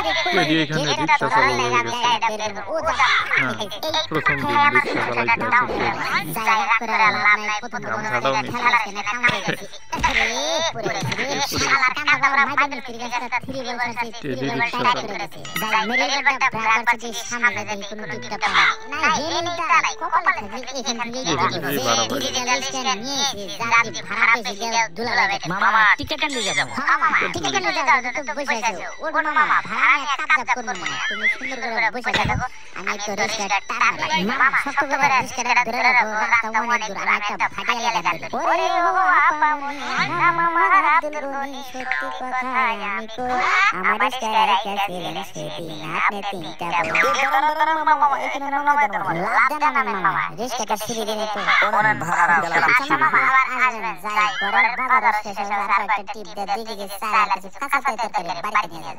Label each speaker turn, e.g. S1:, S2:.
S1: Teddy এখানে রিক্সা চালানো হয়ে গেছে। হ্যাঁ, প্রথম দিন রিক্সা চালাইতে গামছাটাও নিচ্ছে। টেডি রিক্সা চালায়।
S2: মামা টিকেট নিয়ে যাবো। তুমি সুন্দর করে বসে থাকো, আমি তো রিস্কা টানা মামা শক্ত করে রিস্কাটা ধরে রাখো, রাস্তা অনেক দূর, আমি একটা ভাটিয়া লাগা দেব। ওরে ও আপামনি মামা আব্দুল গনি, সত্যি কথা আমি কো আমার রিস্কার কাছে সেদিন আপনি তিনটা বল মামা এখানে নামাই দেন লাভ দেন মামা রিস্কাটা সিঁড়ি দিয়ে তো
S3: অনেক ভাড়া গেল।
S2: মামা আবার আসবেন, যাই করার বাজার শেষ হয়ে আর একটা টিপ দিয়ে দিকে সারা কাছে কাঁচা তরকারি বাড়িতে নিয়ে